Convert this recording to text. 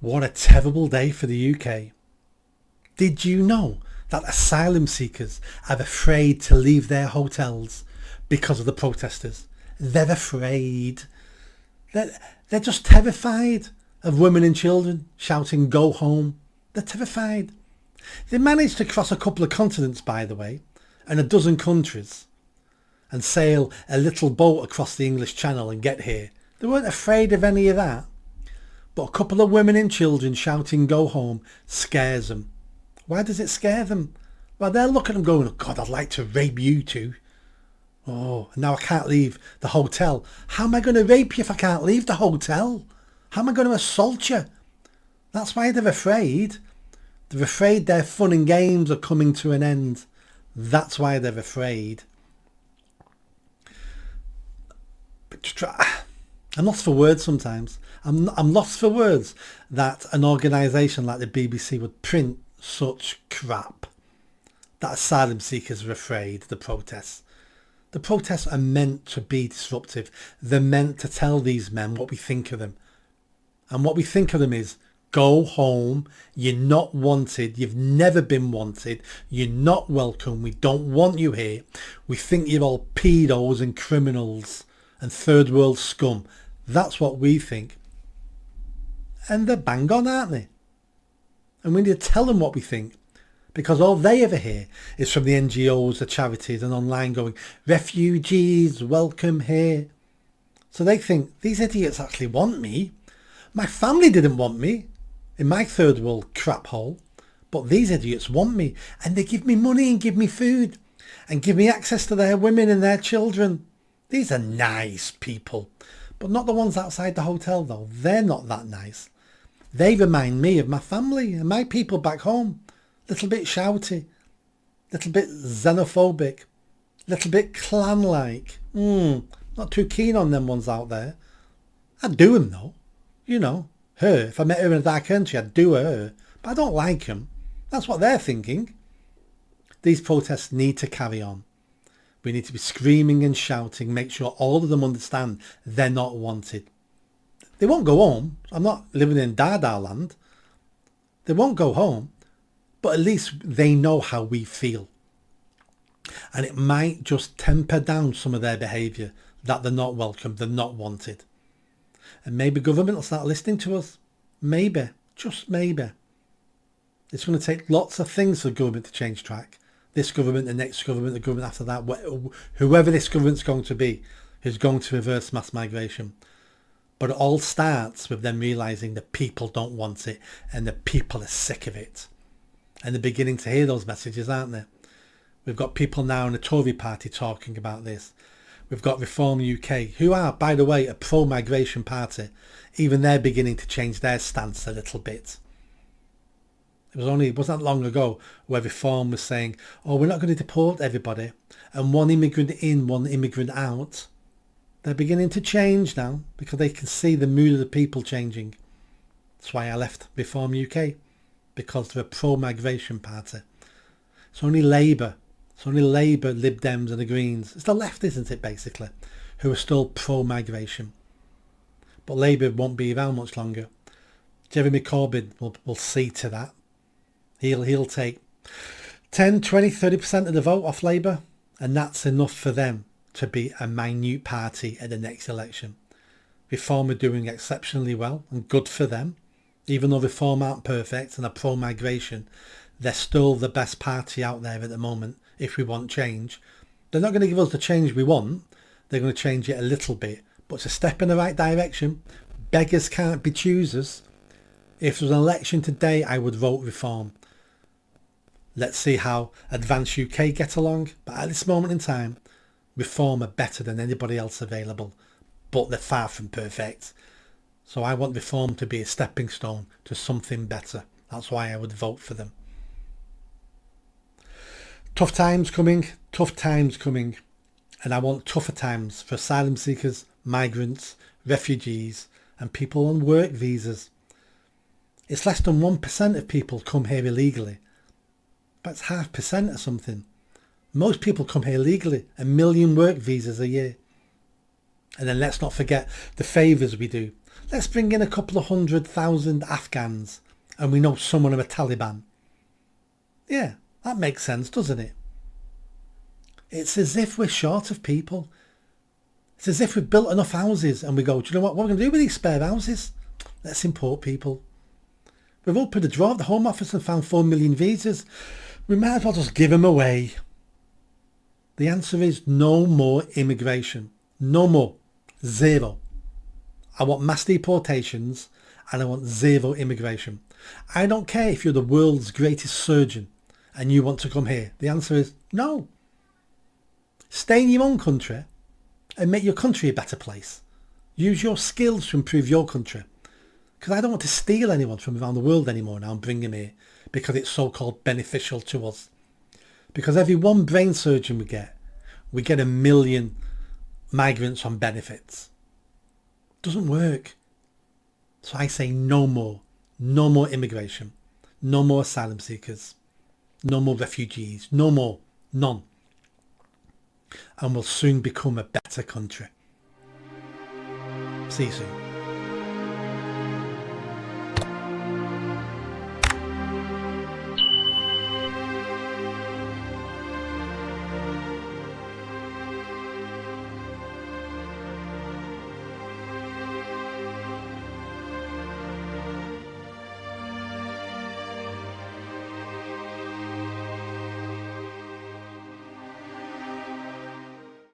What a terrible day for the UK. Did you know that asylum seekers are afraid to leave their hotels because of the protesters? They're afraid. They're just terrified of women and children shouting, "Go home." They're terrified. They managed to cross a couple of continents, by the way, and a dozen countries, and sail a little boat across the English Channel and get here. They weren't afraid of any of that. But a couple of women and children shouting "Go home" scares them. Why does it scare them? Well, they're looking at them going, "Oh God, I'd like to rape you too. Oh, now I can't leave the hotel. How am I going to rape you if I can't leave the hotel? How am I going to assault you?" That's why they're afraid. They're afraid their fun and games are coming to an end. That's why they're afraid. I'm lost for words sometimes. I'm lost for words that an organisation like the BBC would print such crap. That asylum seekers are afraid, the protests. The protests are meant to be disruptive. They're meant to tell these men what we think of them. And what we think of them is, go home, you're not wanted, you've never been wanted, you're not welcome, we don't want you here, we think you're all pedos and criminals and third world scum. That's what we think. And they're bang on, aren't they? And we need to tell them what we think, because all they ever hear is from the NGOs, the charities and online going, "Refugees, welcome here." So they think, these idiots actually want me. My family didn't want me in my third world crap hole, but these idiots want me, and they give me money and give me food and give me access to their women and their children. These are nice people, but not the ones outside the hotel though. They're not that nice. They remind me of my family and my people back home. Little bit shouty, little bit xenophobic, little bit clan-like. Not too keen on them ones out there. I'd do them though. You know, her. If I met her in a dark country, I'd do her. But I don't like them. That's what they're thinking. These protests need to carry on. We need to be screaming and shouting, make sure all of them understand they're not wanted. They won't go home. I'm not living in Dada land. They won't go home, but at least they know how we feel. And it might just temper down some of their behaviour, that they're not welcome, they're not wanted. And maybe government will start listening to us. Maybe, just maybe. It's going to take lots of things for government to change track. This government, the next government, the government after that, whoever this government's going to be, who's going to reverse mass migration. But it all starts with them realising the people don't want it and the people are sick of it. And they're beginning to hear those messages, aren't they? We've got people now in the Tory party talking about this. We've got Reform UK, who are, by the way, a pro-migration party. Even they're beginning to change their stance a little bit. It wasn't that long ago where Reform was saying, "Oh, we're not going to deport everybody, and one immigrant in, one immigrant out." They're beginning to change now because they can see the mood of the people changing. That's why I left Reform UK, because they're a pro-migration party. It's only Labour, Lib Dems and the Greens. It's the left, isn't it, basically, who are still pro-migration. But Labour won't be around much longer. Jeremy Corbyn will see to that. He'll take 10, 20, 30% of the vote off Labour, and that's enough for them to be a minute party at the next election. Reform are doing exceptionally well, and good for them. Even though Reform aren't perfect and are pro-migration, they're still the best party out there at the moment if we want change. They're not going to give us the change we want. They're going to change it a little bit, but it's a step in the right direction. Beggars can't be choosers. If there was an election today, I would vote Reform. Let's see how Advance UK get along, but at this moment in time, Reform are better than anybody else available, but they're far from perfect. So I want Reform to be a stepping stone to something better. That's why I would vote for them. Tough times coming, and I want tougher times for asylum seekers, migrants, refugees and people on work visas. It's less than 1% of people come here illegally, but it's 0.5% or something. Most people come here legally, 1 million work visas a year. And then let's not forget the favours we do, Let's bring in a couple of 100,000 Afghans and we know some of them are Taliban. Yeah, that makes sense, doesn't it? It's as if we're short of people. It's as if we've built enough houses and we go, do you know what we're going to do with these spare houses? Let's import people. We've opened a drawer at the Home Office and found 4 million visas. We might as well just give them away. The answer is no more immigration. No more. Zero. I want mass deportations and I want zero immigration. I don't care if you're the world's greatest surgeon and you want to come here. The answer is no. Stay in your own country and make your country a better place. Use your skills to improve your country. Because I don't want to steal anyone from around the world anymore now and bring them here because it's so-called beneficial to us. Because every one brain surgeon we get 1 million migrants on benefits. Doesn't work. So I say no more. No more immigration. No more asylum seekers. No more refugees. No more. None. And we'll soon become a better country. See you soon.